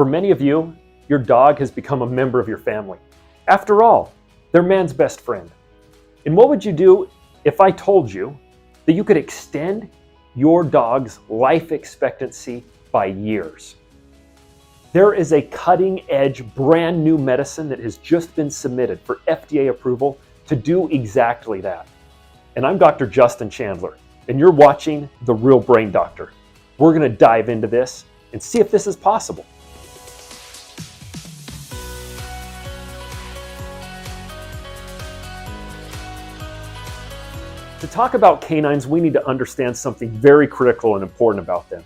For many of you, your dog has become a member of your family. After all, they're man's best friend. And what would you do if I told you that you could extend your dog's life expectancy by years? There is a cutting-edge, brand new medicine that has just been submitted for FDA approval to do exactly that. And I'm Dr. Justin Chandler, and you're watching The Real Brain Doctor. We're going to dive into this and see if this is possible. To talk about canines, we need to understand something very critical and important about them.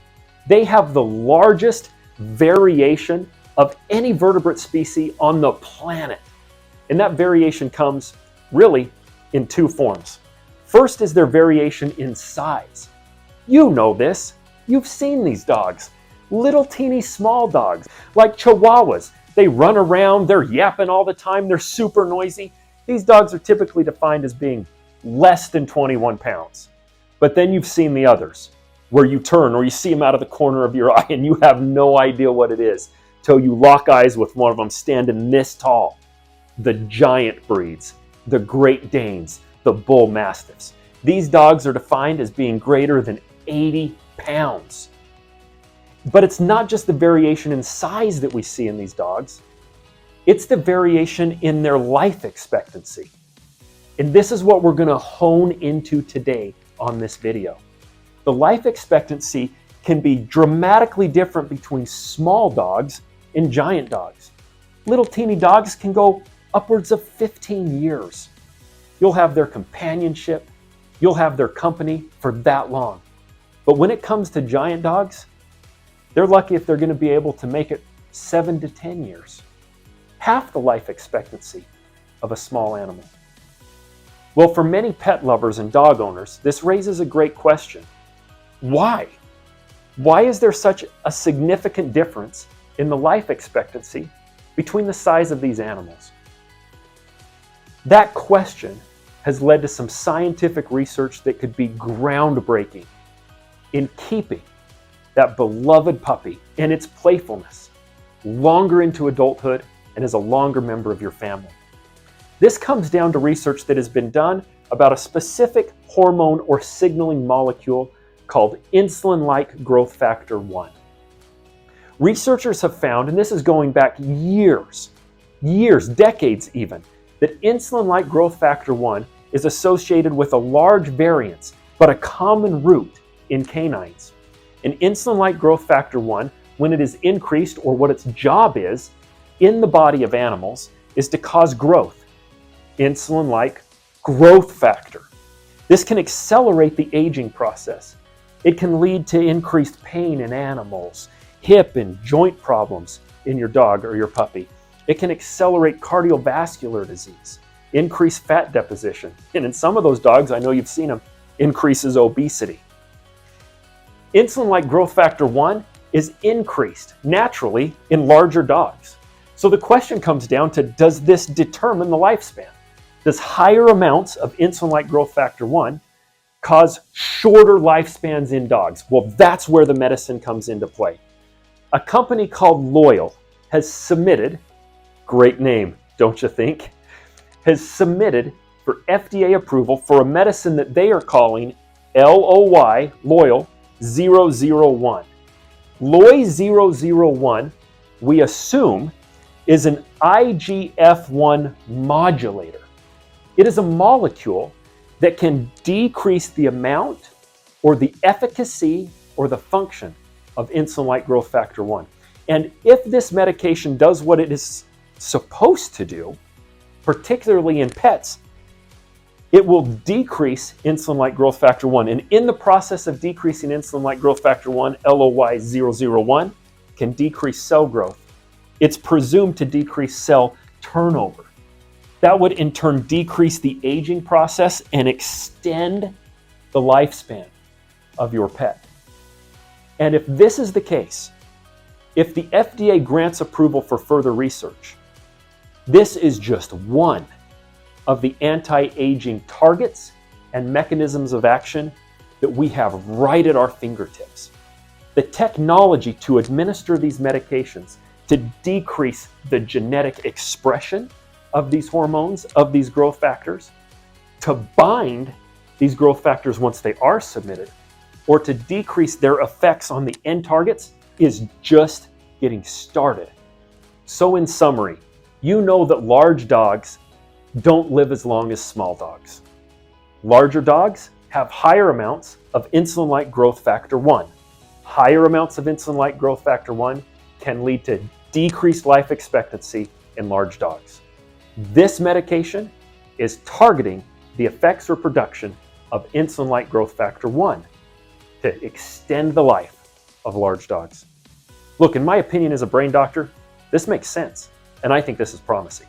They have the largest variation of any vertebrate species on the planet. And that variation comes really in two forms. First is their variation in size. You know this. You've seen these dogs. Little teeny small dogs, like Chihuahuas. They run around, they're yapping all the time, they're super noisy. These dogs are typically defined as being less than 21 pounds. But then you've seen the others, where you turn or you see them out of the corner of your eye and you have no idea what it is till you lock eyes with one of them standing this tall. The giant breeds, the Great Danes, the Bull Mastiffs. These dogs are defined as being greater than 80 pounds. But it's not just the variation in size that we see in these dogs, it's the variation in their life expectancy. And this is what we're going to hone into today on this video. The life expectancy can be dramatically different between small dogs and giant dogs. Little teeny dogs can go upwards of 15 years. You'll have their companionship, you'll have their company for that long. But when it comes to giant dogs, they're lucky if they're going to be able to make it 7 to 10 years. Half the life expectancy of a small animal. Well, for many pet lovers and dog owners, this raises a great question. Why? Why is there such a significant difference in the life expectancy between the size of these animals? That question has led to some scientific research that could be groundbreaking in keeping that beloved puppy and its playfulness longer into adulthood and as a longer member of your family. This comes down to research that has been done about a specific hormone or signaling molecule called insulin-like growth factor 1. Researchers have found, and this is going back years, decades even, that insulin-like growth factor 1 is associated with a large variance, but a common root in canines. And insulin-like growth factor 1, when it is increased, or what its job is in the body of animals, is to cause growth. Insulin-like growth factor. This can accelerate the aging process. It can lead to increased pain in animals, hip and joint problems in your dog or your puppy. It can accelerate cardiovascular disease, increase fat deposition, and in some of those dogs, I know you've seen them, increases obesity. Insulin-like growth factor 1 is increased naturally in larger dogs. So the question comes down to, does this determine the lifespan? Does higher amounts of insulin-like growth factor 1 cause shorter lifespans in dogs? Well, that's where the medicine comes into play. A company called Loyal has submitted, great name, don't you think, has submitted for FDA approval for a medicine that they are calling LOY, Loyal 001. LOY 001, we assume, is an IGF-1 modulator. It is a molecule that can decrease the amount or the efficacy or the function of insulin-like growth factor 1. And if this medication does what it is supposed to do, particularly in pets, it will decrease insulin-like growth factor 1. And in the process of decreasing insulin-like growth factor 1, LOY 001 can decrease cell growth. It's presumed to decrease cell turnover. That would in turn decrease the aging process and extend the lifespan of your pet. And if this is the case, if the FDA grants approval for further research, this is just one of the anti-aging targets and mechanisms of action that we have right at our fingertips. The technology to administer these medications to decrease the genetic expression of these hormones, of these growth factors, to bind these growth factors once they are submitted, or to decrease their effects on the end targets is just getting started. So in summary, you know that large dogs don't live as long as small dogs. Larger dogs have higher amounts of insulin-like growth factor 1. Higher amounts of insulin-like growth factor 1 can lead to decreased life expectancy in large dogs. This medication is targeting the effects or production of insulin-like growth factor 1 to extend the life of large dogs. Look, in my opinion as a brain doctor, this makes sense, and I think this is promising.